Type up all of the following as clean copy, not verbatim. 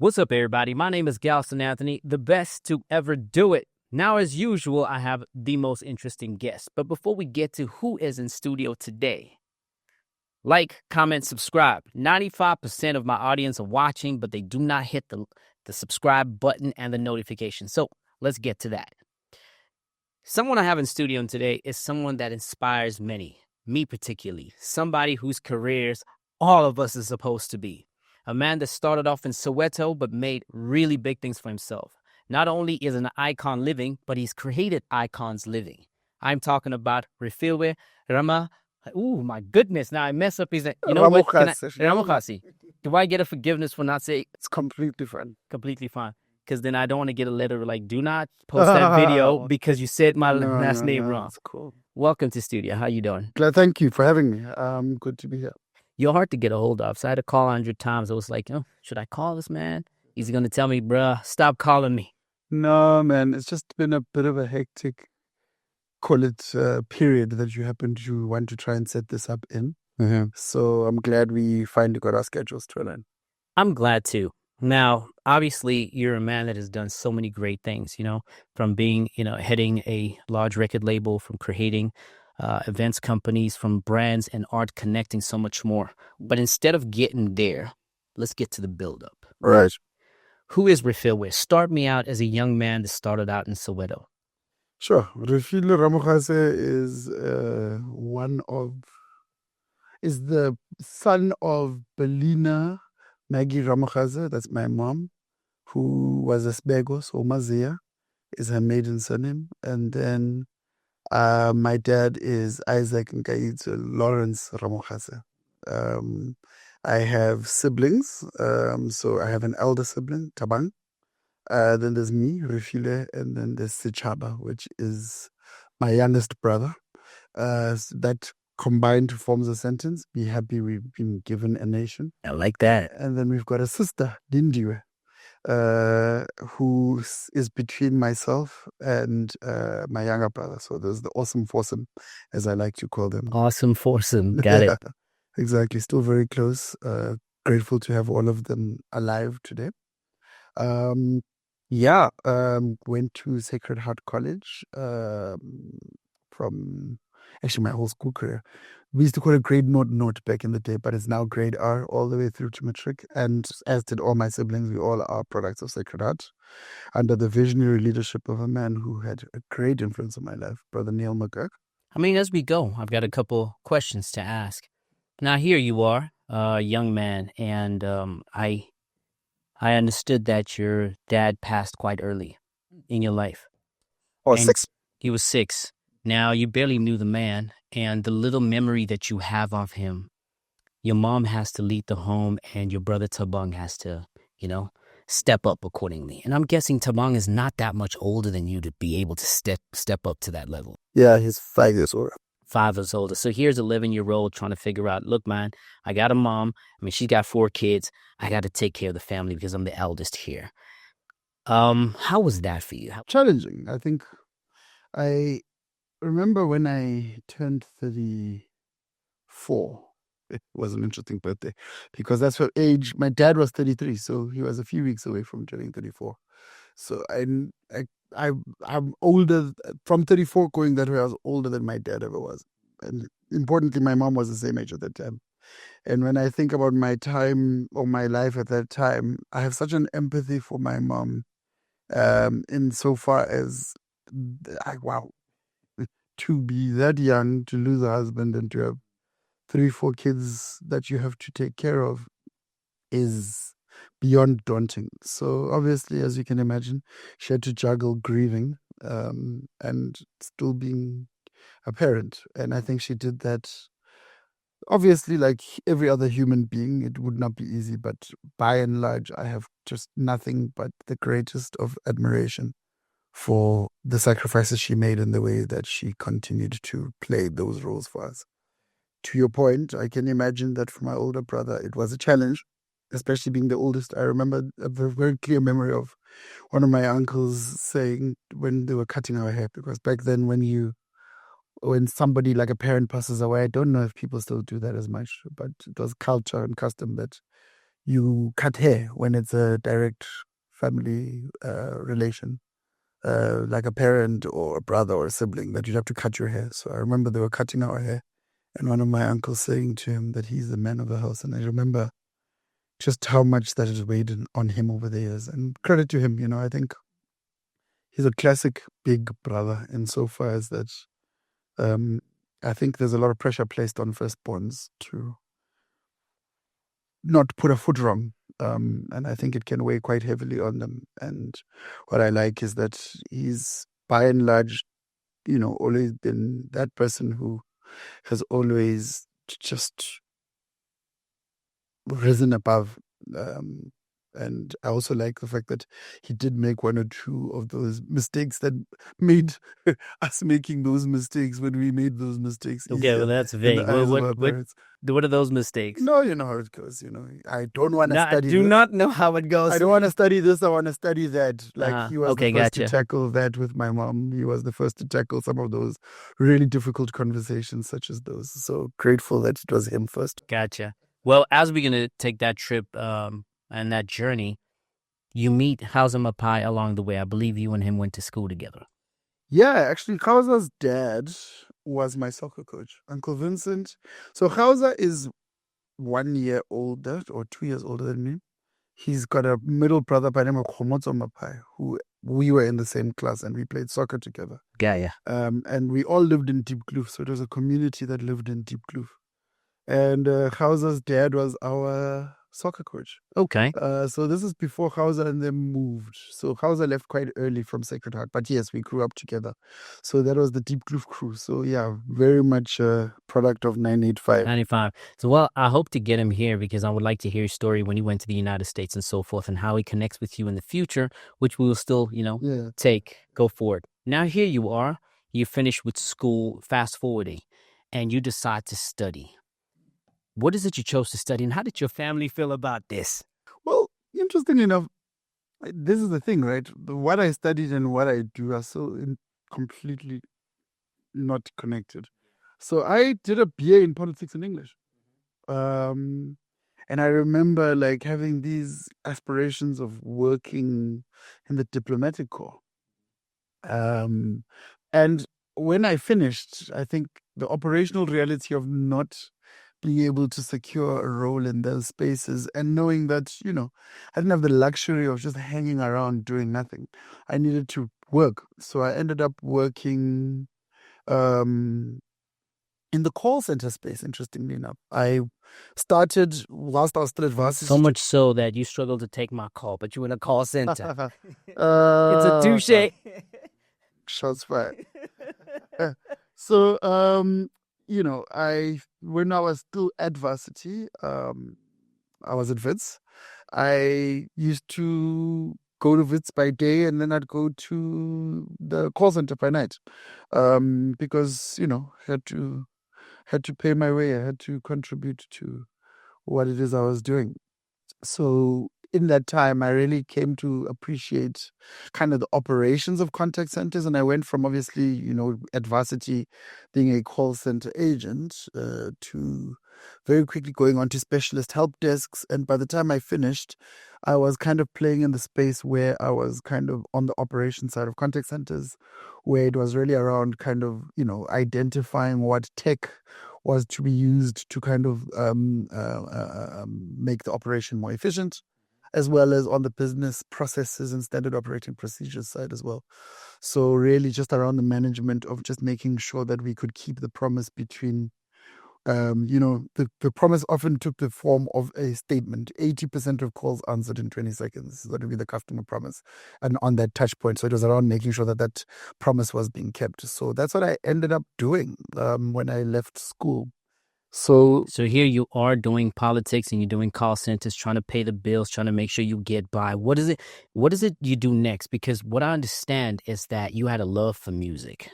What's up, everybody? My name is Galston Anthony, the best to ever do it. Now, as usual, I have the most interesting guest. But before we get to who is in studio today, like, comment, subscribe. 95% of my audience are watching, but they do not hit the subscribe button and the notification. So let's get to that. Someone I have in studio today is someone that inspires many, me particularly, somebody whose careers all of us are supposed to be. A man that started off in Soweto but made really big things for himself. Not only is an icon living, but he's created icons living. I'm talking about Refilwe Ramogasi. Oh my goodness! Now I mess up his name. You know what? Ramogase. Do I get a forgiveness for not saying? It's completely fine. Completely fine. Because then I don't want to get a letter like, do not post that video because you said my last name wrong. That's cool. Welcome to studio. How you doing? Thank you for having me. Good to be here. You're hard to get a hold of. So I had to call 100 times. I was like, oh, should I call this man? He's going to tell me, bruh, stop calling me. No, man. It's just been a bit of a hectic, call it, period that you happen to want to try and set this up in. Mm-hmm. So I'm glad we finally got our schedules to align. I'm glad too. Now, obviously, you're a man that has done so many great things, from being, heading a large record label, from creating events companies, from brands and art, connecting so much more. But instead of getting there, let's get to the buildup. Right. Who is Refilwe? Start me out as a young man that started out in Soweto. Sure. Refilwe Ramogasi is the son of Belina Maggie Ramogase, that's my mom, who was a Sbego, so Mazia is her maiden surname. And then my dad is Isaac Nkaitso Lawrence Ramogase. I have siblings. So I have an elder sibling, Tabang. Then there's me, Refilwe, and then there's Sichaba, which is my youngest brother. That combined forms a sentence. Be happy we've been given a nation. I like that. And then we've got a sister, Dindiwe, who is between myself and my younger brother. So there's the awesome foursome, as I like to call them. Awesome foursome. Got it. Exactly. Still very close. Grateful to have all of them alive today. Went to Sacred Heart College from actually my whole school career. We used to call it grade note back in the day, but it's now grade R all the way through to matric. And as did all my siblings, we all are products of Sacred Heart under the visionary leadership of a man who had a great influence on my life, Brother Neil McGurk. As we go, I've got a couple questions to ask. Now, here you are, a young man, and I understood that your dad passed quite early in your life. Oh, 6. He was 6. Now, you barely knew the man, and the little memory that you have of him, your mom has to lead the home, and your brother Tabang has to, step up accordingly. And I'm guessing Tabang is not that much older than you to be able to step up to that level. Yeah, he's 5 years older. 5 years older. So here's an 11-year-old trying to figure out, look, man, I got a mom. She's got 4 kids. I got to take care of the family because I'm the eldest here. How was that for you? Challenging. I think I remember when I turned 34. It was an interesting birthday because that's what age. My dad was 33, so he was a few weeks away from turning 34. So I'm older from 34 going that way. I was older than my dad ever was, and importantly, my mom was the same age at that time. And when I think about my time or my life at that time, I have such an empathy for my mom, insofar as wow. To be that young, to lose a husband and to have 3-4 kids that you have to take care of is beyond daunting. So obviously, as you can imagine, she had to juggle grieving and still being a parent. And I think she did that. Obviously, like every other human being, it would not be easy. But by and large, I have just nothing but the greatest of admiration for the sacrifices she made and the way that she continued to play those roles for us. To your point, I can imagine that for my older brother, it was a challenge, especially being the oldest. I remember a very clear memory of one of my uncles saying when they were cutting our hair, because back then when somebody like a parent passes away, I don't know if people still do that as much, but it was culture and custom that you cut hair when it's a direct family relation, like a parent or a brother or a sibling, that you'd have to cut your hair. So I remember they were cutting our hair, and one of my uncles saying to him that he's the man of the house. And I remember just how much that has weighed on him over the years. And credit to him, I think he's a classic big brother insofar as that I think there's a lot of pressure placed on firstborns to not put a foot wrong. And I think it can weigh quite heavily on them. And what I like is that he's by and large, always been that person who has always just risen above. And I also like the fact that he did make one or two of those mistakes that made us making those mistakes when we made those mistakes Okay, well, easier that's in vague. the eyes of our parents. What are those mistakes? No, you know how it goes. I don't want to No, I study do this. not know how it goes. I don't want to study this. I want to study that. Like he was okay, the first gotcha. to tackle that with my mom. He was the first to tackle some of those really difficult conversations such as those. So grateful that it was him first. Gotcha. Well, as we're going to take that trip and that journey, you meet Hausa Mapai along the way. I believe you and him went to school together. Yeah, actually, Hausa's dad was my soccer coach, Uncle Vincent. So Hausa is 1 year older or 2 years older than me. He's got a middle brother by the name of Khomotso Mapai, who we were in the same class and we played soccer together. Yeah. And we all lived in Deep Kloof, so it was a community that lived in Deep Kloof. And Hausa's dad was our soccer coach. Okay. So this is before Hausa and them moved. So Hausa left quite early from Sacred Heart. But yes, we grew up together. So that was the Deep Kloof crew. So yeah, very much a product of 985. 95. So, well, I hope to get him here because I would like to hear your story when he went to the United States and so forth and how he connects with you in the future, which we will still, go forward. Now, here you are. You finish with school, fast forwarding, and you decide to study. What is it you chose to study, and how did your family feel about this? Well, interestingly enough, this is the thing, right? What I studied and what I do are so completely not connected. So I did a BA in politics and English. And I remember like having these aspirations of working in the diplomatic corps. And when I finished, I think the operational reality of not being able to secure a role in those spaces and knowing that, I didn't have the luxury of just hanging around doing nothing. I needed to work. So I ended up working in the call center space, interestingly enough. I started whilst I was still at varsity. So much so that you struggled to take my call, but you were in a call center. It's a touche. Shots fired. So, when I was still at varsity, I was at Wits. I used to go to Wits by day and then I'd go to the call center by night. Because, had to pay my way. I had to contribute to what it is I was doing. So in that time, I really came to appreciate kind of the operations of contact centers. And I went from obviously, at varsity being a call center agent to very quickly going on to specialist help desks. And by the time I finished, I was kind of playing in the space where I was kind of on the operation side of contact centers, where it was really around kind of, identifying what tech was to be used to kind of make the operation more efficient, as well as on the business processes and standard operating procedures side as well. So really just around the management of just making sure that we could keep the promise between, the promise often took the form of a statement. 80% of calls answered in 20 seconds. That would be the customer promise. And on that touch point. So it was around making sure that that promise was being kept. So that's what I ended up doing when I left school. So here you are doing politics and you're doing call centers, trying to pay the bills, trying to make sure you get by. What is it you do next? Because what I understand is that you had a love for music.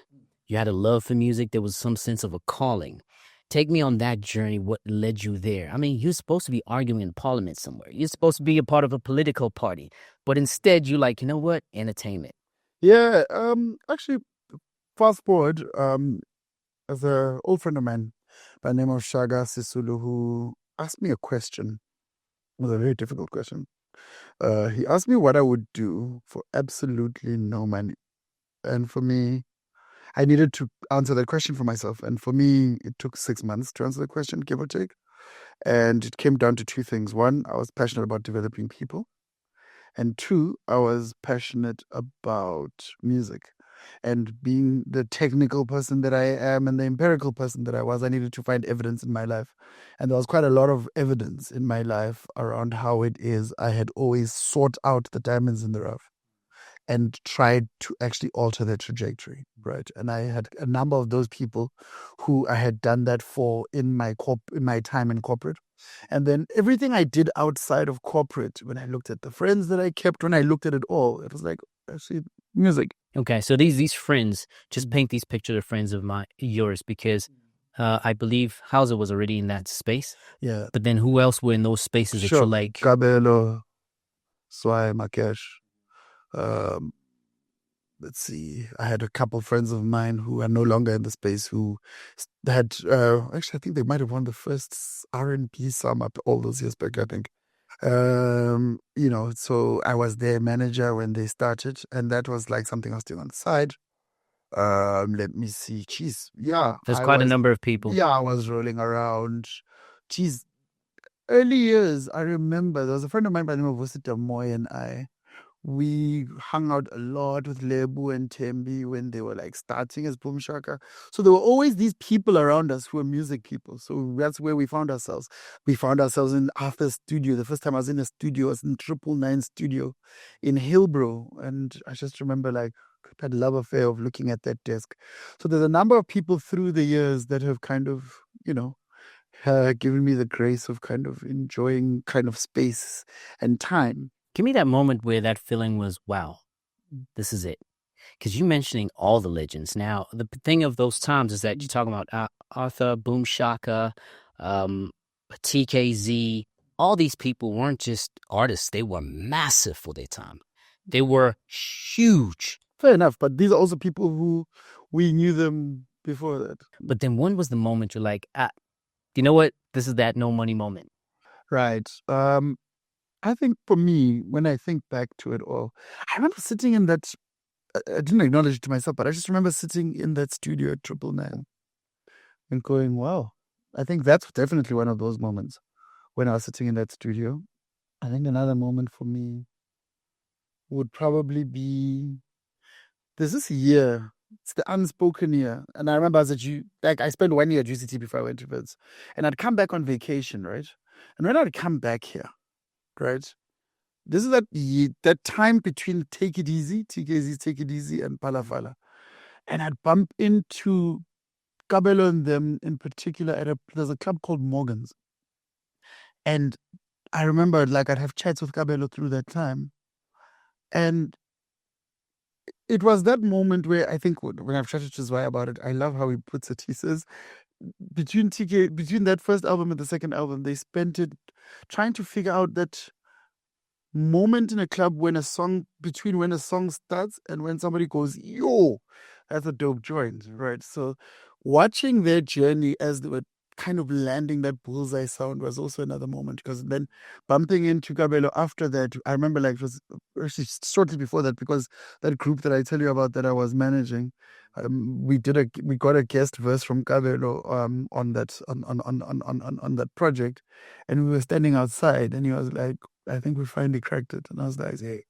There was some sense of a calling. Take me on that journey. What led you there? I mean, you're supposed to be arguing in parliament somewhere. You're supposed to be a part of a political party. But instead, you're like, you know what? Entertainment. Yeah. Actually, fast forward, as an old friend of mine by the name of Shaga Sisulu, who asked me a question. was a very difficult question. He asked me what I would do for absolutely no money. And for me, I needed to answer that question for myself. And for me, it took 6 months to answer the question, give or take. And it came down to two things. One, I was passionate about developing people. And two, I was passionate about music. And being the technical person that I am and the empirical person that I was, I needed to find evidence in my life. And there was quite a lot of evidence in my life around how it is I had always sought out the diamonds in the rough and tried to actually alter their trajectory, right? And I had a number of those people who I had done that for in my time in corporate. And then everything I did outside of corporate, when I looked at the friends that I kept, when I looked at it all, it was like, actually, music. Okay, so these friends, just paint these pictures of friends of yours, because I believe Hauser was already in that space. Yeah. But then who else were in those spaces that you like? Kabelo, Swai, Makesh. Let's see. I had a couple friends of mine who are no longer in the space who had actually I think they might have won the first R&B sum up all those years back, I think. So I was their manager when they started, and that was like something I was doing on the side. Let me see. Jeez, yeah, There's quite a number of people. Yeah, I was rolling around. Jeez, early years. I remember there was a friend of mine by the name of Wusita Moy, and we hung out a lot with Lebu and Tembi when they were like starting as Boom Shaka. So there were always these people around us who were music people. So that's where we found ourselves. We found ourselves in Arthur's studio. The first time I was in a studio, I was in 999 studio in Hillbrow. And I just remember like that love affair of looking at that desk. So there's a number of people through the years that have kind of, given me the grace of kind of enjoying kind of space and time. Give me that moment where that feeling was, wow, this is it. Because you're mentioning all the legends. Now, the thing of those times is that you're talking about Arthur, Boom Shaka, TKZ. All these people weren't just artists. They were massive for their time. They were huge. Fair enough. But these are also people who we knew them before that. But then when was the moment you're like, you know what? This is that no money moment. Right. I think for me, when I think back to it all, I remember sitting in that, I didn't acknowledge it to myself, but I just remember sitting in that studio at 999 and going, wow. I think that's definitely one of those moments when I was sitting in that studio. I think another moment for me would probably be, there's this year, it's the unspoken year. And I remember I spent 1 year at UCT before I went to Wits. And I'd come back on vacation, right? And when I'd come back here, right? This is that time between Take It Easy, TKZ Take It Easy, and Palafala. And I'd bump into Kabelo and them in particular there's a club called Morgan's. And I remember like I'd have chats with Kabelo through that time. And it was that moment where I think when I've chatted to Zwei about it, I love how he puts it. He says, between that first album and the second album, they spent it trying to figure out that moment in a club when a song starts and when somebody goes, yo, that's a dope joint, right? So watching their journey as they were kind of landing that bullseye sound was also another moment, because then bumping into Kabelo after that, I remember like it was actually shortly before that, because that group that I tell you about that I was managing, we got a guest verse from Kabelo on that project, and we were standing outside, and he was like, I think we finally cracked it. And I was like, hey,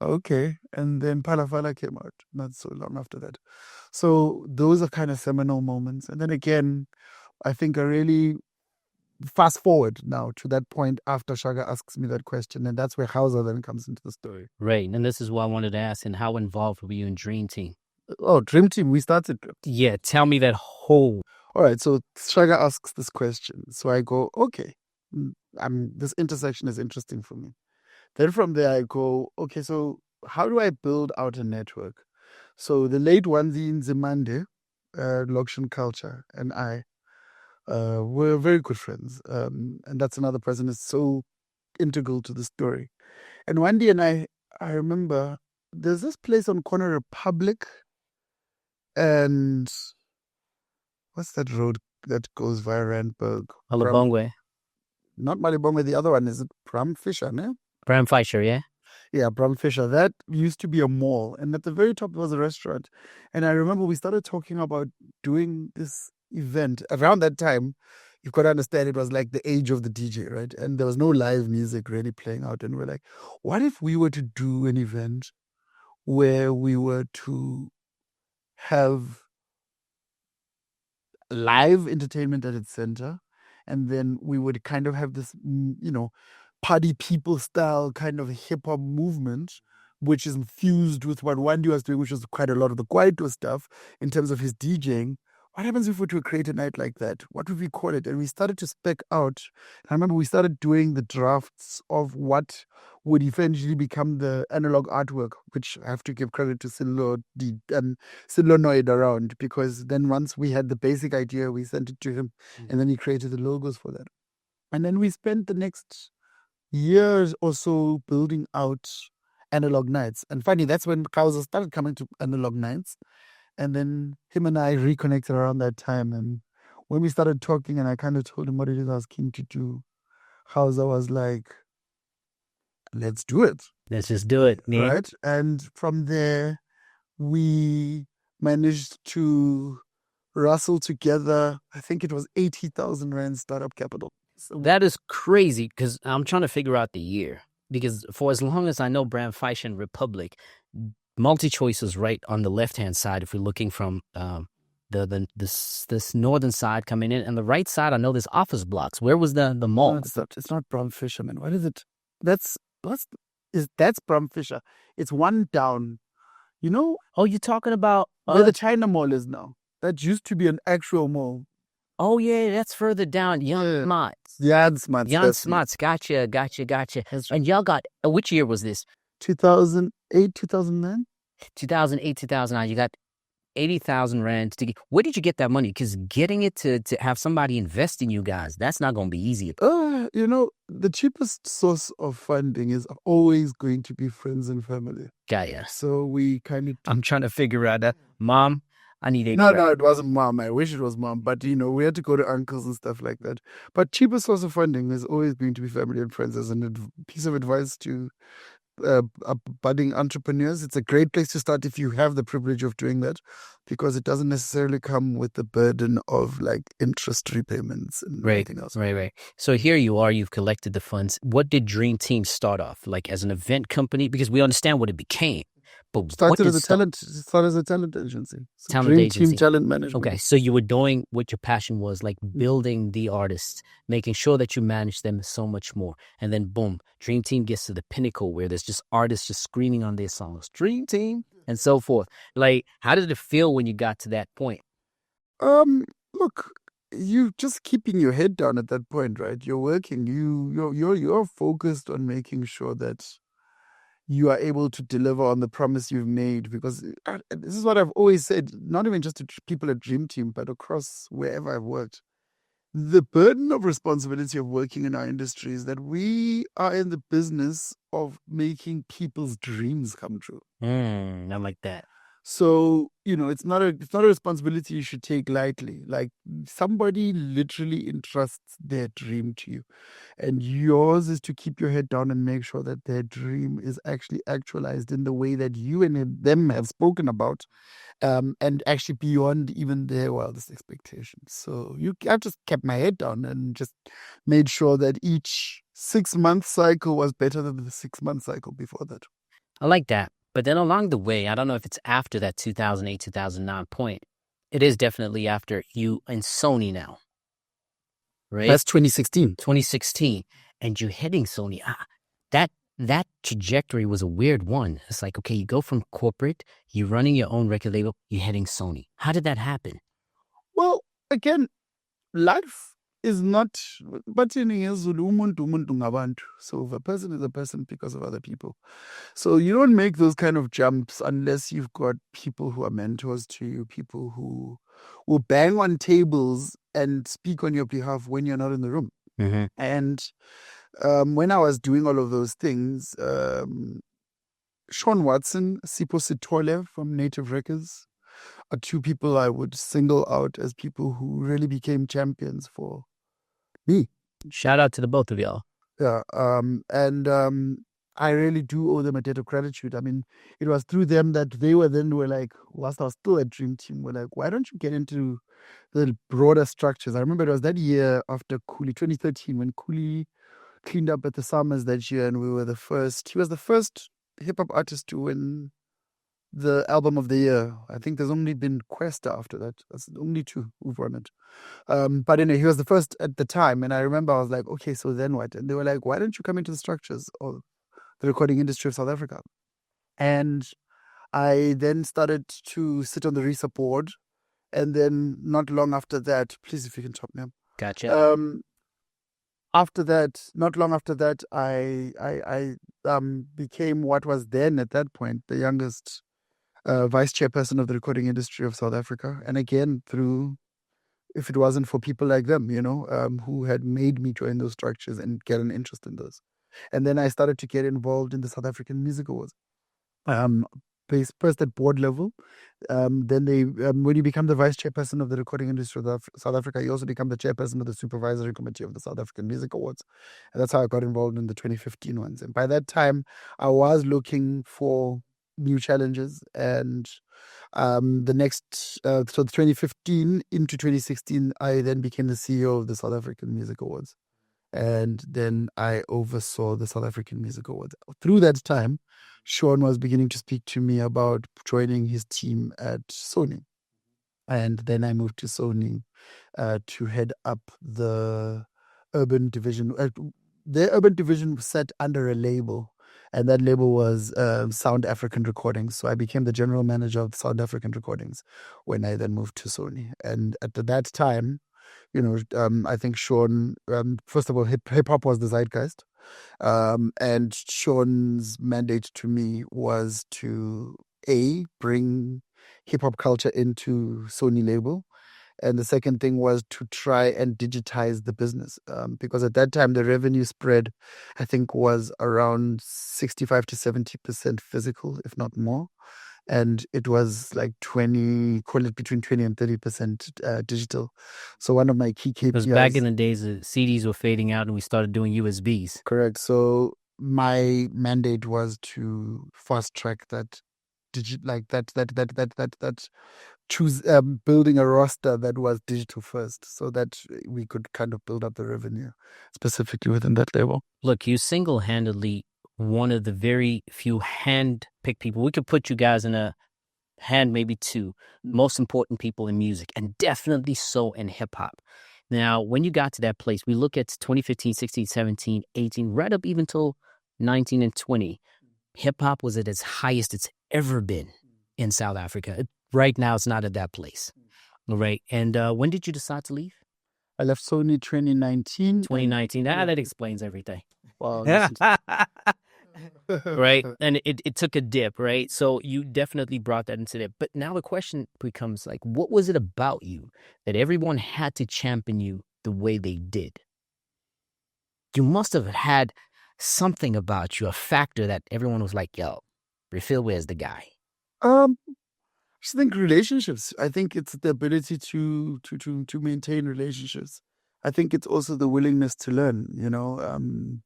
okay. And then Palafala came out not so long after that. So those are kind of seminal moments. And then again, I think I really fast forward now to that point after Shaga asks me that question. And that's where Hauser then comes into the story. Right. And this is what I wanted to ask. And how involved were you in Dream Team? Oh, Dream Team, we started. Yeah, tell me that whole. All right. So Shaga asks this question. So I go, okay. This intersection is interesting for me. Then from there I go, okay, so how do I build out a network? So the late Wanzi Nzimande, Lokshan Culture, and I were very good friends. And that's another person that's so integral to the story. And Wandy and I remember there's this place on Corner Republic and what's that road that goes via Randburg? Alabongwe. not Malibongwe, the other one, is it Bram Fisher, no? Bram Fisher, yeah? Yeah, Bram Fisher. That used to be a mall. And at the very top was a restaurant. And I remember we started talking about doing this event. Around that time, you've got to understand it was like the age of the DJ, right? And there was no live music really playing out. And we're like, what if we were to do an event where we were to have live entertainment at its center, and then we would kind of have this, party people style kind of hip hop movement, which is infused with what Wandy was doing, which was quite a lot of the Kwaito stuff in terms of his DJing. What happens if we were to create a night like that? What would we call it? And we started to spec out. I remember we started doing the drafts of what would eventually become the analog artwork, which I have to give credit to Silo Noid around, because then once we had the basic idea, we sent it to him, and then he created the logos for that. And then we spent the next years or so building out analog nights. And finally, that's when Kauza started coming to analog nights. And then him and I reconnected around that time. And when we started talking and I kind of told him what it is I was keen to do, Kauza was like, let's do it. Let's just do it, man. Right? And from there, we managed to rustle together, I think it was 80,000 Rand startup capital. So that is crazy, because I'm trying to figure out the year. Because for as long as I know Bram Fisher and Republic, multi-choice is right on the left-hand side if we're looking from this northern side coming in. And the right side, I know there's office blocks. Where was the mall? No, it's not Bram Fisher, man. What is it? That's Bram Fisher. It's one down. You know? Oh, you're talking about where the China Mall is now. That used to be an actual mall. Oh, yeah, that's further down. Jan Smuts. Jan Smuts. Gotcha. And y'all got, which year was this? 2008, 2009? 2008, 2009. You got 80,000 Rand. Where did you get that money? Because getting it to have somebody invest in you guys, that's not going to be easy. The cheapest source of funding is always going to be friends and family. Yeah. So we kind of... I'm trying to figure out that. Mom, I need a... No, it wasn't mom. I wish it was mom. But, we had to go to uncles and stuff like that. But cheapest source of funding is always going to be family and friends. As a piece of advice to budding entrepreneurs, it's a great place to start if you have the privilege of doing that, because it doesn't necessarily come with the burden of like interest repayments and everything else. Right. So here you are, you've collected the funds. What did Dream Team start off like, as an event company? Because we understand what it became. But started as a talent agency. So Dream Team Talent Management. Okay, so you were doing what your passion was, like building the artists, making sure that you manage them so much more. And then boom, Dream Team gets to the pinnacle where there's just artists just screaming on their songs, Dream Team, and so forth. Like, how did it feel when you got to that point? Look, you just keeping your head down at that point, right? You're working. You're focused on making sure that you are able to deliver on the promise you've made, because this is what I've always said, not even just to people at Dream Team, but across wherever I've worked. The burden of responsibility of working in our industry is that we are in the business of making people's dreams come true. I like that. So, it's not a responsibility you should take lightly. Like, somebody literally entrusts their dream to you. And yours is to keep your head down and make sure that their dream is actually actualized in the way that you and them have spoken about, and actually beyond even their wildest expectations. So I just kept my head down and just made sure that each 6-month cycle was better than the 6-month cycle before that. I like that. But then along the way, I don't know if it's after that 2008, 2009 point. It is definitely after you and Sony now, right? That's 2016. 2016. And you're heading Sony. That trajectory was a weird one. It's like, okay, you go from corporate, you're running your own record label, you're heading Sony. How did that happen? Well, again, life is not, but in umuntu ngabantu. So a person is a person because of other people. So you don't make those kind of jumps unless you've got people who are mentors to you, people who will bang on tables and speak on your behalf when you're not in the room. Mm-hmm. And when I was doing all of those things, Sean Watson, Sipho Sitole from Native Records are two people I would single out as people who really became champions for me. Shout out to the both of y'all. Yeah. I really do owe them a debt of gratitude. I mean, it was through them that they were like, whilst I was still at Dream Team, were like, why don't you get into the broader structures? I remember it was that year after Khuli, 2013, when Khuli cleaned up at the Summers that year, and he was the first hip hop artist to win the album of the year. I think there's only been Questa after that. That's only two who've won it. But anyway, he was the first at the time, and I remember I was like, okay, so then what? And they were like, why don't you come into the structures of the recording industry of South Africa? And I then started to sit on the RISA board, and then not long after that, please, if you can top me up. Gotcha. After that, not long after that, I became what was then at that point the youngest vice chairperson of the recording industry of South Africa, and again through, if it wasn't for people like them, who had made me join those structures and get an interest in those. And then I started to get involved in the South African Music Awards. First at board level. Then when you become the vice chairperson of the recording industry of South Africa, you also become the chairperson of the supervisory committee of the South African Music Awards. And that's how I got involved in the 2015 ones. And by that time, I was looking for new challenges. And the 2015 into 2016, I then became the CEO of the South African Music Awards. And then I oversaw the South African Music Awards. Through that time, Sean was beginning to speak to me about joining his team at Sony. And then I moved to Sony to head up the urban division. The urban division sat under a label, and that label was Sound African Recordings. So I became the general manager of Sound African Recordings when I then moved to Sony. And at that time, I think Sean, first of all, hip hop was the zeitgeist. And Sean's mandate to me was to bring hip hop culture into Sony label. And the second thing was to try and digitize the business. Because at that time, the revenue spread, I think, was around 65 to 70% physical, if not more. And it was like between 20 and 30% digital. So one of my key KPIs. Because back in the days, the CDs were fading out and we started doing USBs. Correct. So my mandate was to fast track that choose building a roster that was digital first, so that we could kind of build up the revenue specifically within that label. Look, you single-handedly one of the very few hand-picked people. We could put you guys in a hand, maybe two, most important people in music, and definitely so in hip-hop. Now, when you got to that place, we look at 2015, 16, 17, 18, right up even till 19 and 20. Hip-hop was at its highest it's ever been in South Africa. Right now, it's not at that place. All right. And when did you decide to leave? I left Sony 2019. 2019. That explains everything. Wow. Right. And it took a dip, right? So you definitely brought that into it. But now the question becomes like, what was it about you that everyone had to champion you the way they did? You must have had something about you, a factor that everyone was like, yo, Refilwe is the guy. I think relationships. I think it's the ability to maintain relationships. I think it's also the willingness to learn,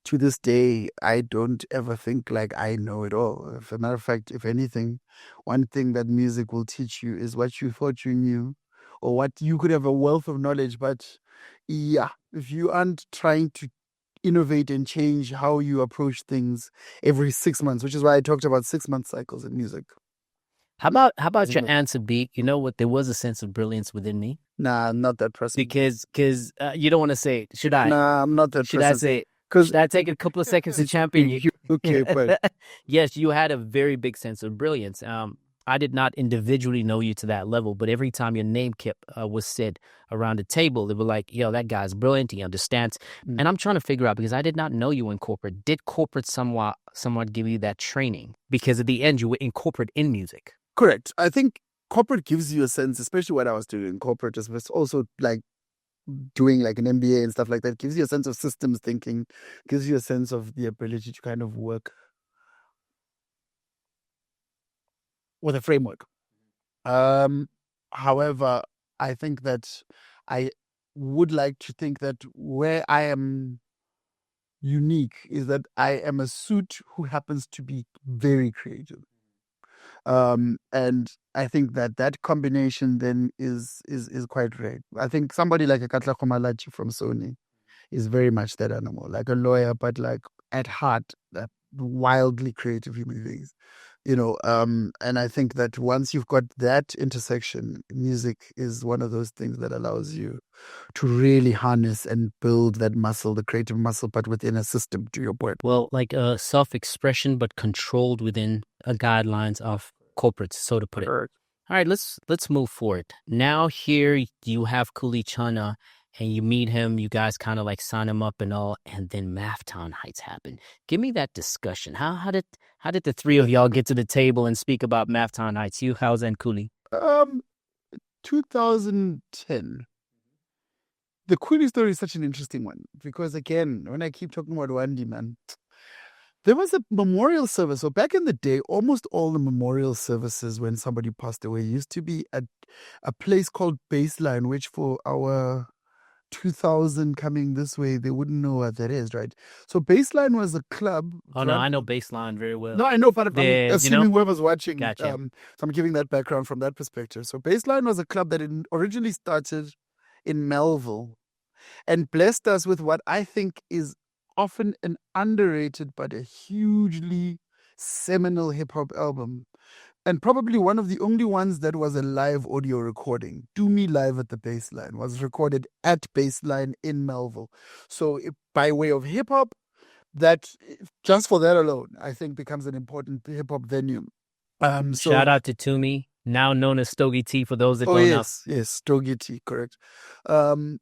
to this day, I don't ever think like I know it all. As a matter of fact, if anything, one thing that music will teach you is what you thought you knew, or what you could have a wealth of knowledge. But yeah, if you aren't trying to innovate and change how you approach things every 6 months, which is why I talked about 6-month cycles in music. How about your answer, B? You know what? There was a sense of brilliance within me. Nah, I'm not that person. Because you don't want to say it. Should I? Nah, I'm not that Should person. I say it? Should I take a couple of seconds to champion you? Okay, but yes, you had a very big sense of brilliance. I did not individually know you to that level, but every time your name was said around the table, they were like, yo, that guy's brilliant. He understands. And I'm trying to figure out, because I did not know you in corporate. Did corporate somewhat give you that training? Because at the end, you were in corporate in music. Correct. I think corporate gives you a sense, especially what I was doing in corporate, was also like doing like an MBA and stuff like that, gives you a sense of systems thinking, gives you a sense of the ability to kind of work with a framework. However, I think that I would like to think that where I am unique is that I am a suit who happens to be very creative. And I think that combination then is quite rare. I think somebody like a Katla Komalachi from Sony is very much that animal, like a lawyer, but like at heart, wildly creative human beings. And I think that once you've got that intersection, music is one of those things that allows you to really harness and build that muscle, the creative muscle, but within a system, to your point. Well, like a self-expression, but controlled within a guidelines of corporates, so to put it. Correct. All right, let's move forward. Now here you have Khuli Chana, and you meet him. You guys kind of like sign him up and all, and then Maftown Heights happened. Give me that discussion. How did the three of y'all get to the table and speak about Maftown Heights? You, House, and Khuli. 2010. The Khuli story is such an interesting one because, again, when I keep talking about Wandi, man, there was a memorial service. So back in the day, almost all the memorial services when somebody passed away used to be at a place called Baseline, which for our 2000 coming this way, they wouldn't know what that is, right? So Baseline was a club. Oh, no, I know Baseline very well. No, I know, but I'm assuming whoever's watching. Gotcha. So I'm giving that background from that perspective. So Baseline was a club that originally started in Melville and blessed us with what I think is often an underrated but a hugely seminal hip-hop album. And probably one of the only ones that was a live audio recording. Do Me Live at the Baseline was recorded at Baseline in Melville. So by way of hip-hop, that just for that alone, I think becomes an important hip-hop venue. Shout out to Toomey, now known as Stogie T for those that don't know. Yes, Stogie T, correct. And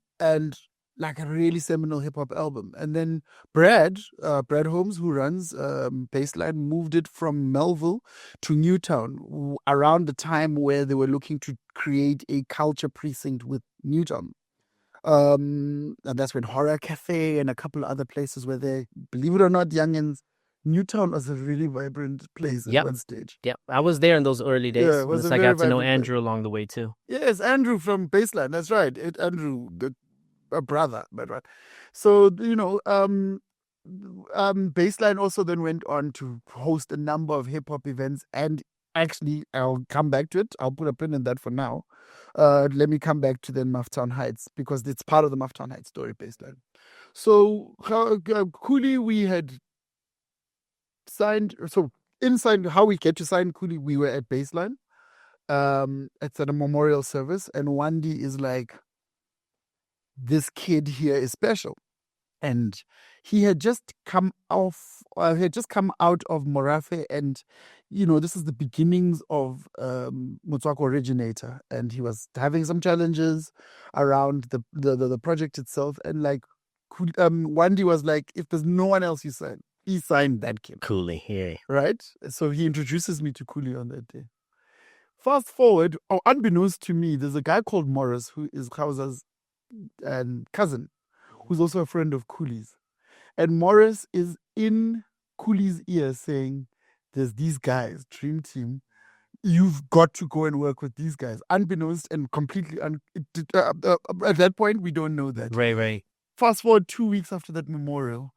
like a really seminal hip-hop album. And then Brad Holmes, who runs Baseline, moved it from Melville to Newtown around the time where they were looking to create a culture precinct with Newtown. And that's when Horror Cafe and a couple of other places were there. Believe it or not, youngins, Newtown was a really vibrant place at one stage. Yep, I was there in those early days. Yeah, I got to know Andrew along the way too. Yes, Andrew from Baseline. That's right. Andrew, a brother, but right. So Baseline also then went on to host a number of hip hop events, and actually, I'll come back to it. I'll put a pin in that for now. Let me come back to then Maftown Heights because it's part of the Maftown Heights story, Baseline. So Khuli, we had signed. So inside how we get to sign Khuli, we were at Baseline. It's at a memorial service, and Wandi is like, this kid here is special. And he had just come out of Morafe, and this is the beginnings of Motswako Originator, and he was having some challenges around the project itself, and like Wandi was like, if there's no one else you sign, he signed that kid. Khuli, yeah. Right? So he introduces me to Khuli on that day. Fast forward, unbeknownst to me, there's a guy called Morris who is Kausa's cousin, who's also a friend of Khuli's. And Morris is in Khuli's ear saying, there's these guys, Dream Team, you've got to go and work with these guys. Unbeknownst and completely, at that point, we don't know that. Right. Fast forward 2 weeks after that memorial,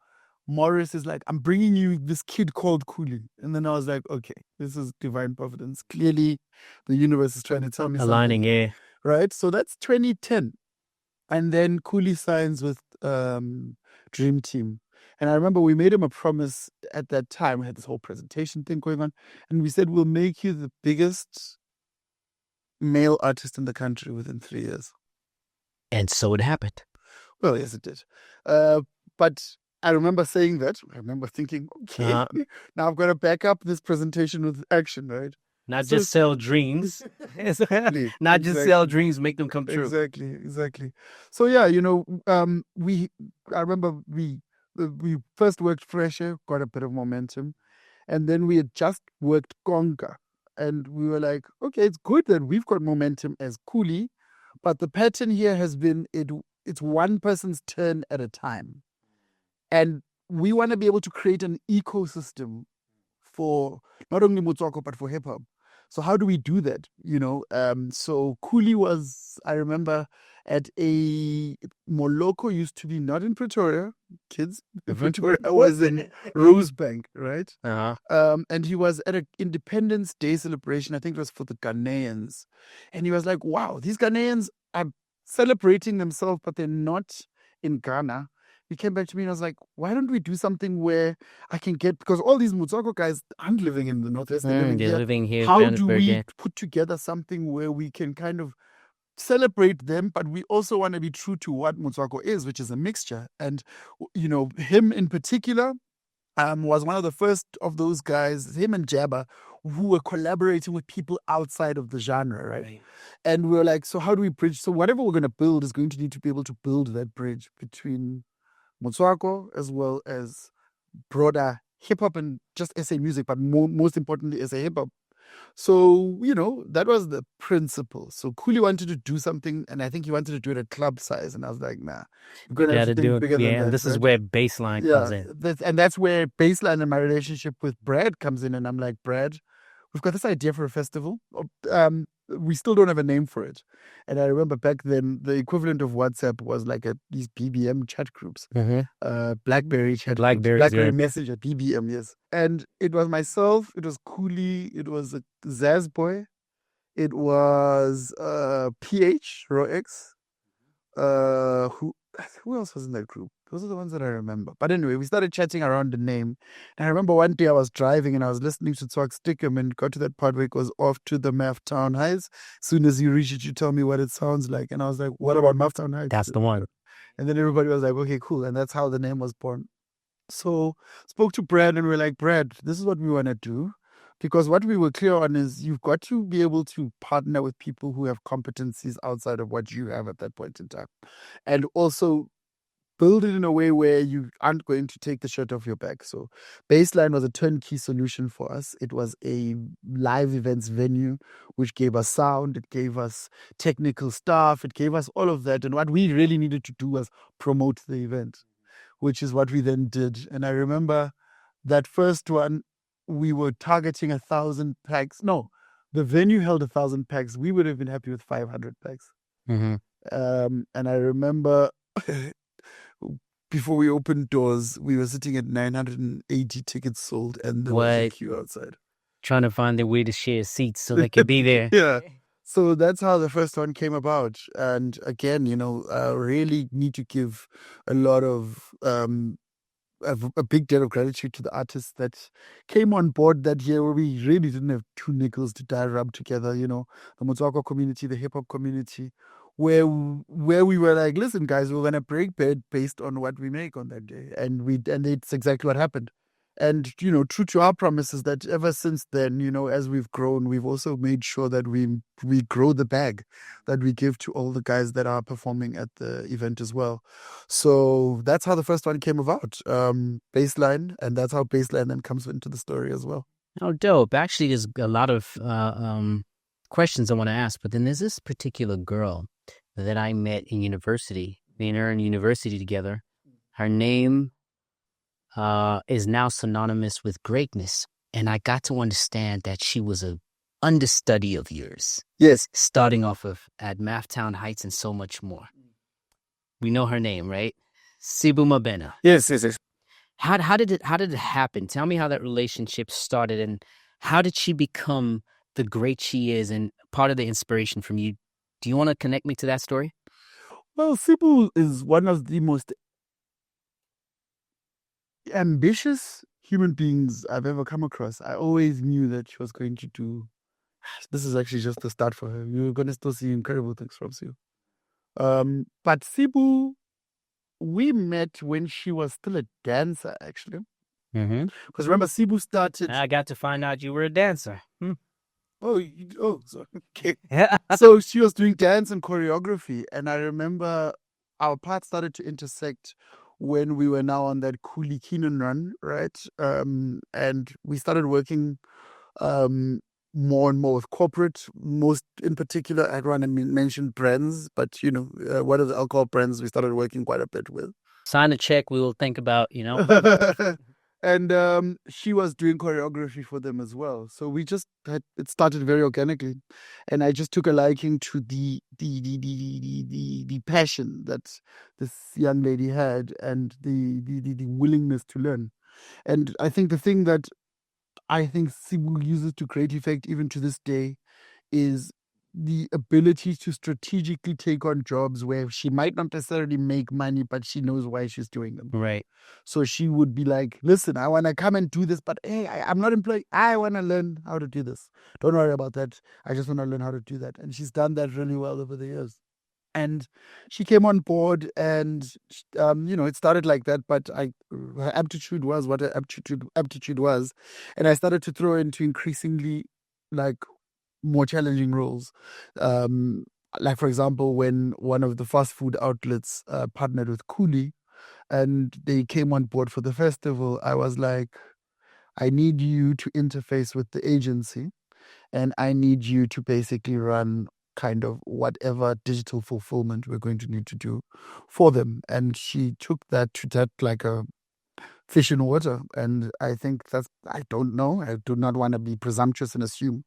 Morris is like, I'm bringing you this kid called Khuli. And then I was like, okay, this is divine providence. Clearly, the universe is trying to tell me aligning, something. yeah. Right? So that's 2010. And then Khuli signs with Dream Team. And I remember we made him a promise at that time. We had this whole presentation thing going on. And we said, we'll make you the biggest male artist in the country within 3 years. And so it happened. Well, yes, it did. But I remember saying that. I remember thinking, okay, now I've got to back up this presentation with action, right? Not just sell dreams. Exactly. Not just sell dreams, make them come true. Exactly. So yeah, I remember we first worked Fresher, got a bit of momentum, and then we had just worked Konka, and we were like, okay, it's good that we've got momentum as Khuli, but the pattern here has been it's one person's turn at a time, and we want to be able to create an ecosystem for not only Motswako but for hip hop. So how do we do that? So Khuli was, I remember, at a Moloko used to be not in Pretoria, kids. Pretoria was in Rosebank, right? And he was at an Independence Day celebration. I think it was for the Ghanaians. And he was like, wow, these Ghanaians are celebrating themselves, but they're not in Ghana. He came back to me and I was like, why don't we do something where I can get, because all these Motswako guys aren't living in the Northwest, they're living here. How do we put together something where we can kind of celebrate them, but we also want to be true to what Motswako is, which is a mixture. And, him in particular was one of the first of those guys, him and Jabba, who were collaborating with people outside of the genre, right? And we were like, so how do we bridge? So whatever we're going to build is going to need to be able to build that bridge between Motswako as well as broader hip-hop and just SA music, but most importantly, SA hip-hop. So, that was the principle. So Khuli wanted to do something, and I think he wanted to do it at club size. And I was like, nah, we're going to have to think bigger than that. And this is where Baseline comes in. And that's where Baseline and my relationship with Brad comes in. And I'm like, Brad, we've got this idea for a festival. We still don't have a name for it. And I remember back then, the equivalent of WhatsApp was like these BBM chat groups. BlackBerry chat groups. BlackBerry Messenger, BBM, yes. And it was myself, it was Khuli, it was a Zaz Boy, it was PH, Rox, who else was in that group? Those are the ones that I remember. But anyway, we started chatting around the name. And I remember one day I was driving and I was listening to Twak Stickum and got to that part where it goes off to the Maftown Heights. As soon as you reach it, you tell me what it sounds like. And I was like, what about Maftown Heights? That's the one. And then everybody was like, okay, cool. And that's how the name was born. So spoke to Brad and we were like, Brad, this is what we want to do. Because what we were clear on is you've got to be able to partner with people who have competencies outside of what you have at that point in time. And also build it in a way where you aren't going to take the shirt off your back. So Baseline was a turnkey solution for us. It was a live events venue, which gave us sound, it gave us technical stuff, it gave us all of that. And what we really needed to do was promote the event, which is what we then did. And I remember that first one, we were targeting 1,000 packs. No, the venue held 1,000 packs. We would have been happy with 500 packs. And I remember before we opened doors, we were sitting at 980 tickets sold and there was a queue outside. Trying to find their way to share seats so they could be there. Yeah. So that's how the first one came about. And again, really need to give a lot of a big debt of gratitude to the artists that came on board that year where we really didn't have two nickels to rub together, the Motswako community, the hip-hop community, where we were like, listen, guys, we're going to break bread based on what we make on that day. And it's exactly what happened. And, true to our promises that ever since then, as we've grown, we've also made sure that we grow the bag that we give to all the guys that are performing at the event as well. So that's how the first one came about, Baseline, and that's how Baseline then comes into the story as well. Oh, dope. Actually, there's a lot of questions I want to ask, but then there's this particular girl that I met in university. Me and her in university together. Her name is now synonymous with greatness. And I got to understand that she was a understudy of yours. Yes. Starting off at MathTown Heights and so much more. We know her name, right? Sibu Mabena. Yes. How did it happen? Tell me how that relationship started and how did she become the great she is and part of the inspiration from you? Do you want to connect me to that story? Well, Sibu is one of the most ambitious human beings I've ever come across. I always knew that she was going to do. This is actually just the start for her. You're going to still see incredible things from Sibu. But Sibu, we met when she was still a dancer, actually. Because remember, Sibu started. I got to find out you were a dancer. Okay. So she was doing dance and choreography, and I remember our paths started to intersect when we were now on that Khuli Chana run, right? And we started working more and more with corporate. Most in particular, I'd run and mention brands, but what are the alcohol brands we started working quite a bit with? Sign a check. We will think about, And she was doing choreography for them as well. So we just had, it started very organically, and I just took a liking to the passion that this young lady had, and the willingness to learn. And I think the thing that I think Sibu uses to great effect even to this day is the ability to strategically take on jobs where she might not necessarily make money, but she knows why she's doing them. Right. So she would be like, listen, I want to come and do this, but hey, I'm not employed. I want to learn how to do this. Don't worry about that. I just want to learn how to do that. And she's done that really well over the years. And she came on board, and it started like that. But her aptitude was what her aptitude was, and I started to throw into increasingly like more challenging roles. Like for example, when one of the fast food outlets partnered with Khuli, and they came on board for the festival, I was like, I need you to interface with the agency, and I need you to basically run kind of whatever digital fulfillment we're going to need to do for them. And she took that to that like a fish in water. And I think that's, I don't know, I do not want to be presumptuous and assume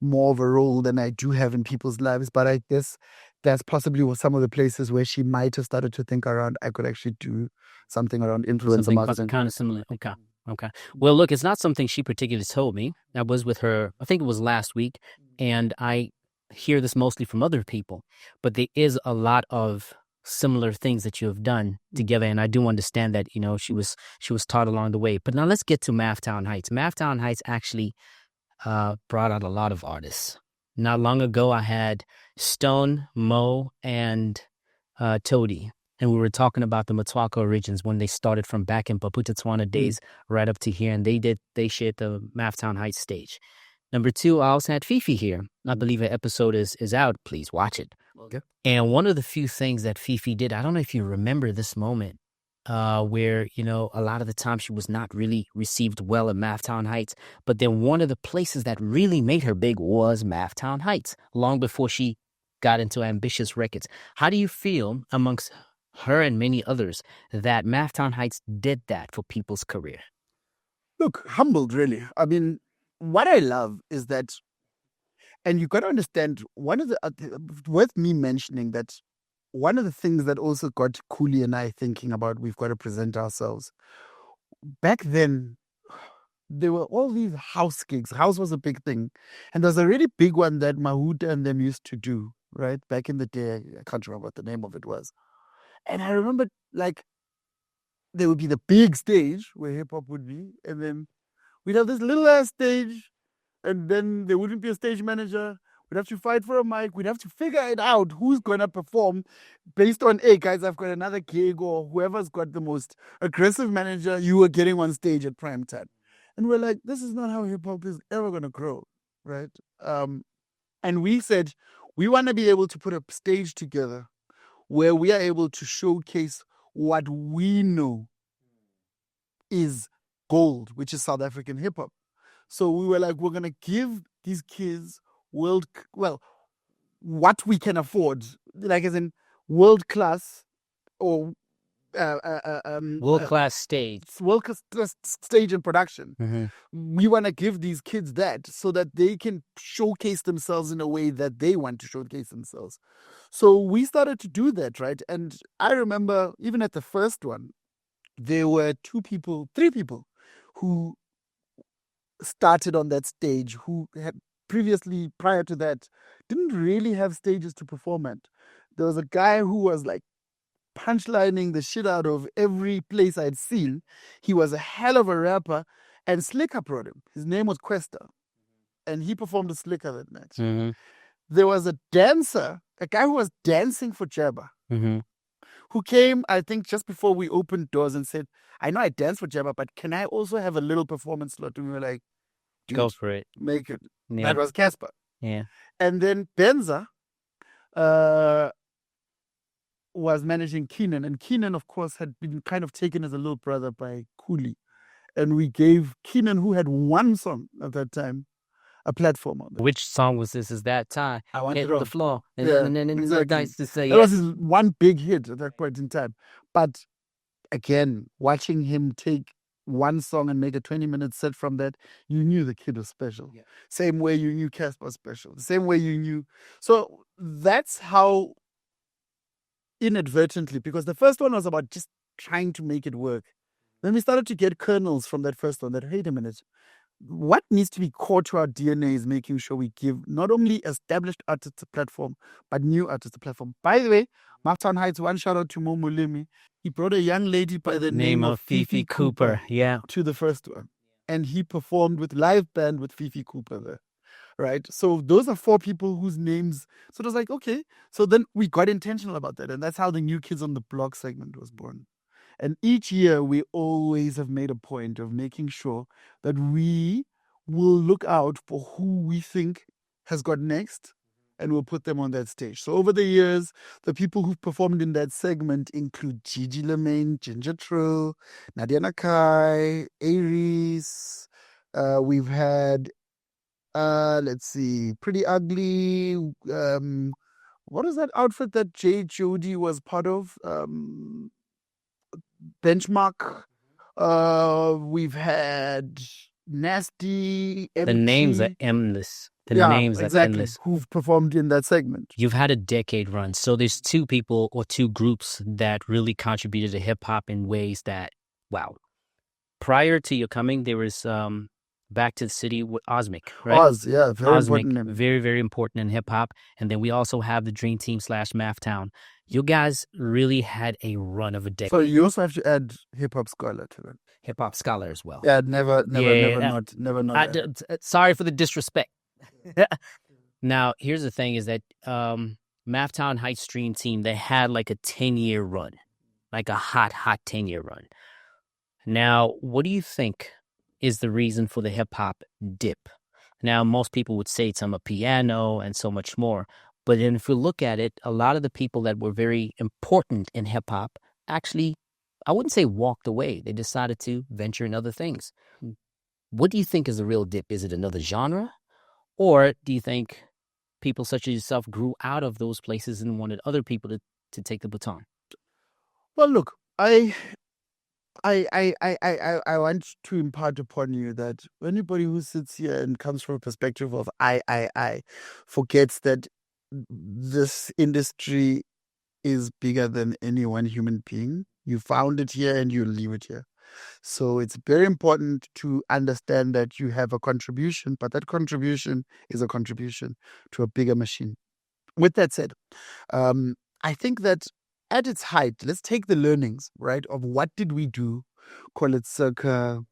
more of a role than I do have in people's lives, but I guess that's possibly some of the places where she might have started to think around, I could actually do something around influencer marketing. Kind of similar. Okay. Well, look, it's not something she particularly told me. I was with her, I think it was last week, and I hear this mostly from other people, but there is a lot of similar things that you have done together, and I do understand that, she was taught along the way. But now let's get to Maftown Heights. Maftown Heights actually brought out a lot of artists. Not long ago, I had Stone, Mo, and Toady. And we were talking about the Matwaka origins when they started from back in Paputatswana days right up to here. And they shared the Maftown Heights stage. Number 2, I also had Fifi here. I believe an episode is out. Please watch it. Okay. And one of the few things that Fifi did, I don't know if you remember this moment, where, a lot of the time she was not really received well at Maftown Heights. But then one of the places that really made her big was Maftown Heights, long before she got into Ambitious Records. How do you feel amongst her and many others that Maftown Heights did that for people's career? Look, humbled, really. I mean, what I love is that, and you got to understand, one of the, worth me mentioning that one of the things that also got Khuli and I thinking about, we've got to present ourselves. Back then, there were all these house gigs. House was a big thing. And there's a really big one that Mahuta and them used to do, right? Back in the day, I can't remember what the name of it was. And I remember, like, there would be the big stage where hip-hop would be, and then we'd have this little ass stage, and then there wouldn't be a stage manager. We'd have to fight for a mic. We'd have to figure it out who's going to perform based on, hey, guys, I've got another gig, or whoever's got the most aggressive manager, you are getting on stage at prime time. And we're like, this is not how hip-hop is ever going to grow, right? And we said, we want to be able to put a stage together where we are able to showcase what we know is gold, which is South African hip-hop. So we were like, we're going to give these kids what we can afford, like as in world-class or world-class stage. World-class stage and production. Mm-hmm. We want to give these kids that so that they can showcase themselves in a way that they want to showcase themselves. So we started to do that, right? And I remember even at the first one, there were 3 people who started on that stage who had previously, prior to that, didn't really have stages to perform at. There was a guy who was like punchlining the shit out of every place I'd seen. He was a hell of a rapper, and Slicker brought him. His name was Questa, and he performed a Slicker that night. Mm-hmm. There was a dancer, a guy who was dancing for Jabba, mm-hmm. who came, I think, just before we opened doors and said, I know I dance for Jabba, but can I also have a little performance slot? And we were like, dude, go for it. Make it. Yeah. That was Casper. Yeah. And then Benza was managing Keenan. And Keenan, of course, had been kind of taken as a little brother by Khuli. And we gave Keenan, who had one song at that time, a platform on that. Which song was this? Is that time? I Want Hit It the floor. And Yeah, then exactly. guys to say, That was his one big hit at that point in time. But again, watching him take one song and make a 20-minute set from that, you knew the kid was special. Yeah. Same way you knew Casper was special. The same way you knew. So that's how inadvertently, because the first one was about just trying to make it work. Then we started to get kernels from that first one that, wait a minute, what needs to be core to our DNA is making sure we give not only established artists a platform, but new artists a platform. By the way, Maftown Heights, one shout out to Mo Mulimi. He brought a young lady by the name of Fifi Cooper Yeah. to the first one. And he performed with live band with Fifi Cooper there. Right. So those are 4 people whose names. So it was like, okay. So then we got intentional about that. And that's how the New Kids on the Block segment was born. And each year we always have made a point of making sure that we will look out for who we think has got next and we'll put them on that stage. So over the years, the people who've performed in that segment include Gigi Lemaine, Ginger Trill, Nadia Nakai, Aries. We've had, let's see, Pretty Ugly. What is that outfit that Jay Jody was part of? Benchmark. We've had Nasty, The MT. names are endless. The Yeah, names are exactly. endless. Who've performed in that segment. You've had a decade run. So there's 2 people or 2 groups that really contributed to hip hop in ways that, wow. Prior to your coming, there was Back to the City with Osmic, right? Oz, yeah, very Osmic, important name. very, very important in hip hop. And then we also have the Dream Team / Maftown. You guys really had a run of a decade. So you also have to add Hip Hop Scholar to that. Hip hop scholar as well. Yeah, never not. Sorry for the disrespect. Now, here's the thing is that Maftown Heights Dream Team, they had like a 10-year run, like a hot 10-year run. Now, what do you think is the reason for the hip-hop dip? Now, most people would say it's on a piano and so much more. But then if you look at it, a lot of the people that were very important in hip-hop actually, I wouldn't say walked away. They decided to venture in other things. What do you think is the real dip? Is it another genre? Or do you think people such as yourself grew out of those places and wanted other people to take the baton? Well, look, I want to impart upon you that anybody who sits here and comes from a perspective of I forgets that this industry is bigger than any one human being. You found it here and you leave it here. So it's very important to understand that you have a contribution, but that contribution is a contribution to a bigger machine. With that said, I think that at its height, let's take the learnings, right, of what did we do, call it circa,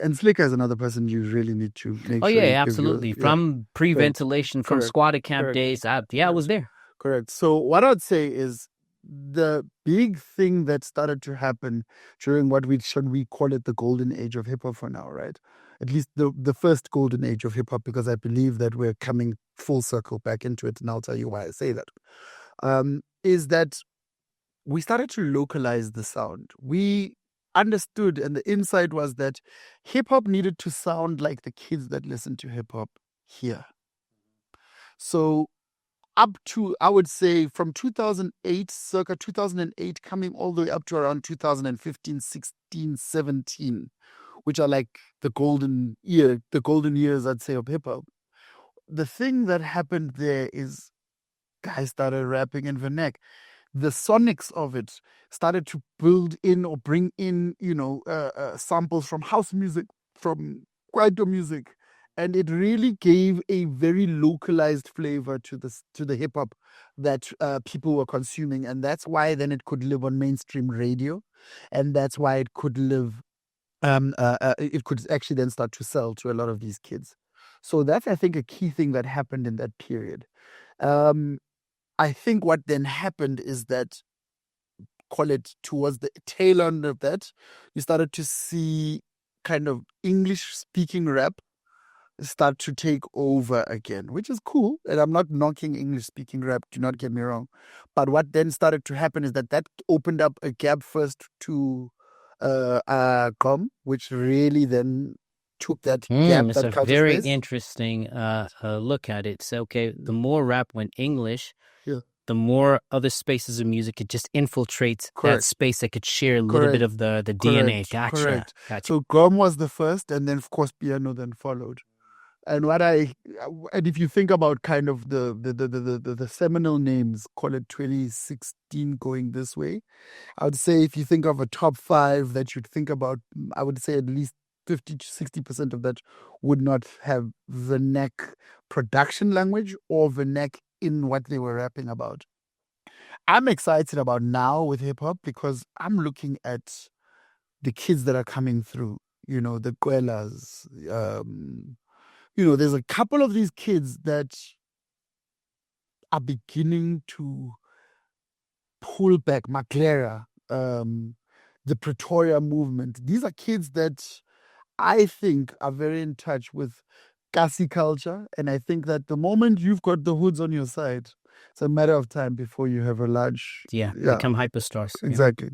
and Slicker is another person you really need to make Oh, sure. yeah, absolutely. From pre-ventilation, from Correct. squatter camp Correct. days, I was there. Correct. So what I'd say is the big thing that started to happen during what we call it the golden age of hip hop for now, right? At least the first golden age of hip hop, because I believe that we're coming full circle back into it, and I'll tell you why I say that. Is that we started to localize the sound. We understood, and the insight was that hip hop needed to sound like the kids that listen to hip hop here. So up to, I would say, from 2008, circa 2008, coming all the way up to around 2015, 16, 17, which are like the golden years, I'd say, of hip hop. The thing that happened there is guys started rapping in vernac. The sonics of it started to build in or bring in, samples from house music, from kwaito music, and it really gave a very localized flavor to the hip hop that people were consuming, and that's why then it could live on mainstream radio, and that's why it could live. It could actually then start to sell to a lot of these kids. So that's, I think, a key thing that happened in that period. I think what then happened is that, call it towards the tail end of that, you started to see kind of English-speaking rap start to take over again, which is cool. And I'm not knocking English-speaking rap, do not get me wrong. But what then started to happen is that opened up a gap first to GOM, which really then took that gap. It's a very interesting look at it. So, okay, the more rap went English, the the more other spaces of music, it just infiltrates that Correct. space that could share a little bit of the DNA. Gotcha. Correct. Gotcha. So Gqom was the first, and then of course piano then followed. And if you think about kind of the seminal names, call it 2016 going this way, I would say if you think of a top 5 that you'd think about, I would say at least 50 to 60% of that would not have vernac production language or vernac in what they were rapping about. I'm excited about now with hip hop because I'm looking at the kids that are coming through, the Quellas. There's a couple of these kids that are beginning to pull back. Maclera, the Pretoria movement. These are kids that I think are very in touch with Kasi culture. And I think that the moment you've got the hoods on your side, it's a matter of time before you have a large... become hyperstars. Exactly.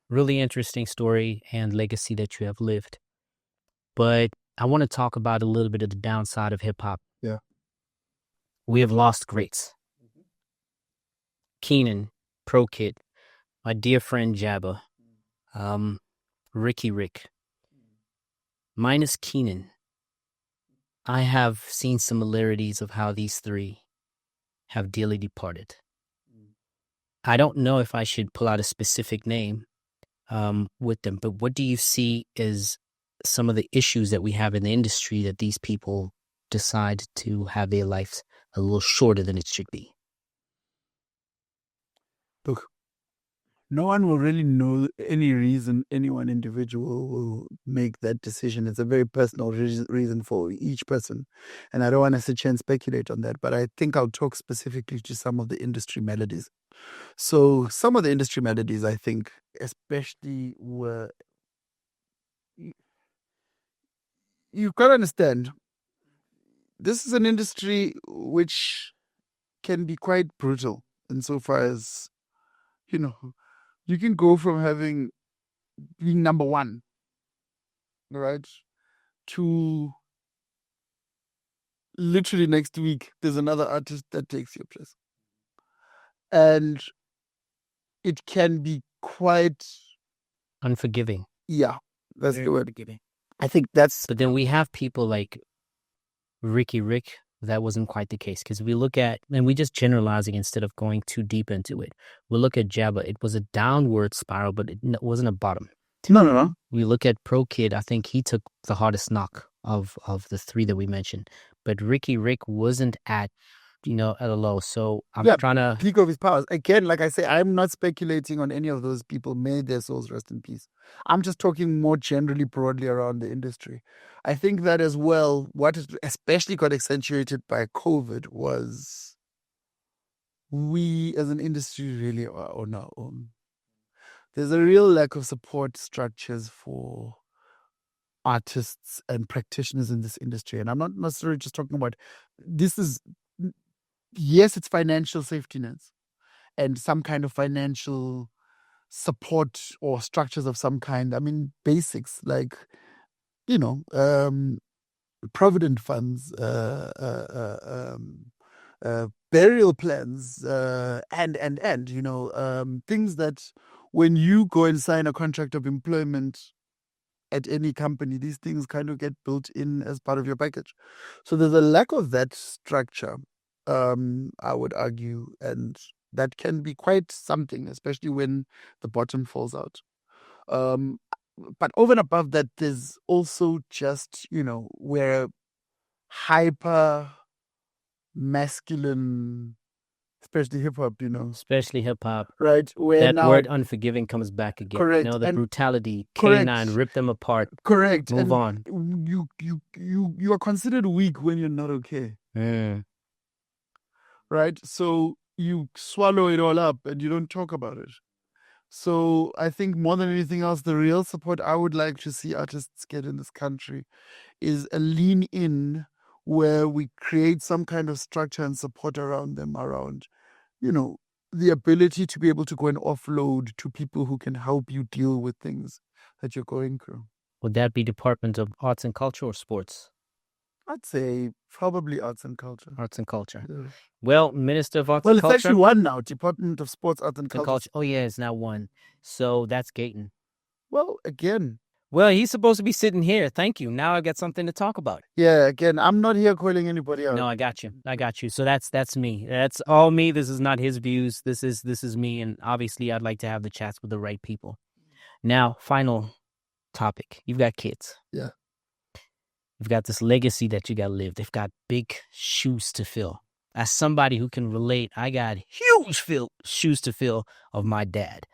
Really interesting story and legacy that you have lived. But I want to talk about a little bit of the downside of hip-hop. Yeah. We have lost greats. Keenan, Pro Kid, my dear friend Jabba, Ricky Rick. Minus Keenan, I have seen similarities of how these three have dearly departed. I don't know if I should pull out a specific name with them, but what do you see as some of the issues that we have in the industry that these people decide to have their lives a little shorter than it should be? Look, no one will really know any reason any one individual will make that decision. It's a very personal reason for each person. And I don't want to sit here and speculate on that, but I think I'll talk specifically to some of the industry melodies. So some of the industry melodies, I think, especially were... You've got to understand, this is an industry which can be quite brutal insofar as, you can go from being number one, right, to literally next week, there's another artist that takes your place. And it can be quite... Unforgiving. Yeah, that's Very the word. unforgiving. I think that's... But then we have people like Ricky Rick. That wasn't quite the case because we look at, and we just generalizing instead of going too deep into it. We look at Jabba. It was a downward spiral, but it wasn't a bottom. No. We look at Pro Kid. I think he took the hardest knock of the three that we mentioned. But Ricky Rick wasn't at a low. So I'm trying to... peak of his powers. Again, like I say, I'm not speculating on any of those people. May their souls rest in peace. I'm just talking more generally, broadly around the industry. I think that as well, what especially got accentuated by COVID was we as an industry really are on our own. There's a real lack of support structures for artists and practitioners in this industry. And I'm not necessarily just talking about... Yes, it's financial safety nets and some kind of financial support or structures of some kind. I mean, basics like, provident funds, burial plans, and things that when you go and sign a contract of employment at any company, these things kind of get built in as part of your package. So there's a lack of that structure. I would argue, and that can be quite something, especially when the bottom falls out. But over and above that, there's also just, where hyper masculine, especially hip hop, Especially hip hop. Right. Where that now, word unforgiving comes back again. Correct. The And brutality, correct. K9, rip them apart. Correct. Move And on. You are considered weak when you're not okay. Right? So you swallow it all up and you don't talk about it. So I think more than anything else, the real support I would like to see artists get in this country is a lean in where we create some kind of structure and support around them, around, the ability to be able to go and offload to people who can help you deal with things that you're going through. Would that be Department of Arts and Culture or Sports? I'd say probably arts and culture. Arts and culture. Yeah. Well, Minister of Arts Well, and it's Culture. actually one now. Department of Sports, Arts and and Culture. Culture. Oh, yeah, it's now one. So that's Gayton. Well, again. Well, he's supposed to be sitting here. Thank you. Now I got something to talk about. Yeah, again, I'm not here calling anybody out. No, I got you. I got you. So that's me. That's all me. This is not his views. This is me. And obviously, I'd like to have the chats with the right people. Now, final topic. You've got kids. Yeah. You've got this legacy that you got to live. They've got big shoes to fill. As somebody who can relate, I got huge shoes to fill of my dad.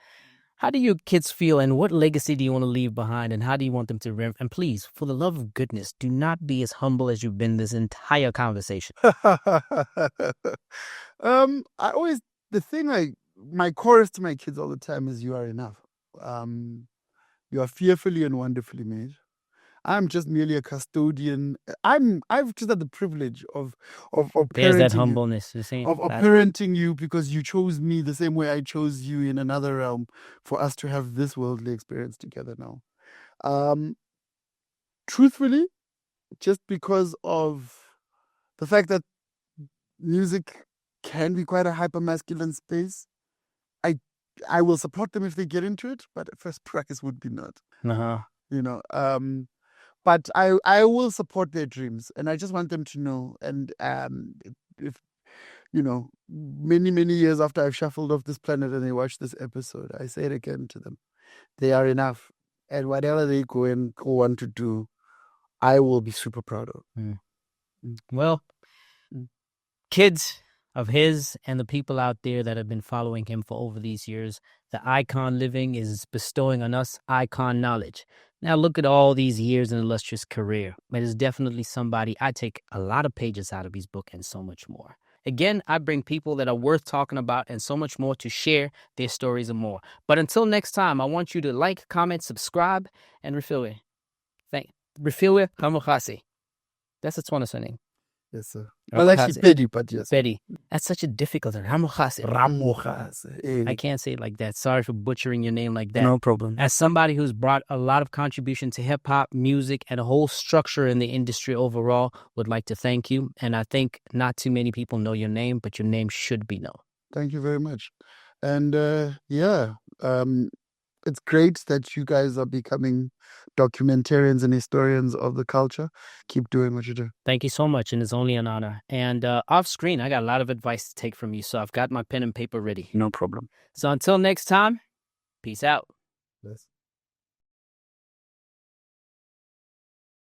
How do your kids feel, and what legacy do you want to leave behind, and how do you want them to remember? And please, for the love of goodness, do not be as humble as you've been this entire conversation. My chorus to my kids all the time is, you are enough. You are fearfully and wonderfully made. I'm just merely a custodian. I've just had the privilege of There's that parenting you. humbleness. Of parenting you, because you chose me the same way I chose you in another realm for us to have this worldly experience together now. Truthfully, just because of the fact that music can be quite a hyper-masculine space, I will support them if they get into it, but at first practice would be not. Uh-huh. You know, but I will support their dreams, and I just want them to know. And if you know, many years after I've shuffled off this planet and they watch this episode, I say it again to them: they are enough, and whatever they go on to do, I will be super proud of. Well, kids of his and the people out there that have been following him for over these years, the icon living is bestowing on us icon knowledge. Now look at all these years and illustrious career. It is definitely somebody. I take a lot of pages out of his book and so much more. Again, I bring people that are worth talking about and so much more to share their stories and more. But until next time, I want you to like, comment, subscribe, and Refilwe. Refilwe Ramogasi. That's a Tswana surname. Yes, sir. Well, actually, Betty, but yes. Betty. That's such a difficult name. Ramogase. Ramogase. I can't say it like that. Sorry for butchering your name like that. No problem. As somebody who's brought a lot of contribution to hip-hop, music, and a whole structure in the industry overall, would like to thank you. And I think not too many people know your name, but your name should be known. Thank you very much. And it's great that you guys are becoming documentarians and historians of the culture. Keep doing what you do. Thank you so much, and it's only an honor. And off screen, I got a lot of advice to take from you, so I've got my pen and paper ready. No problem. So until next time, peace out. Yes.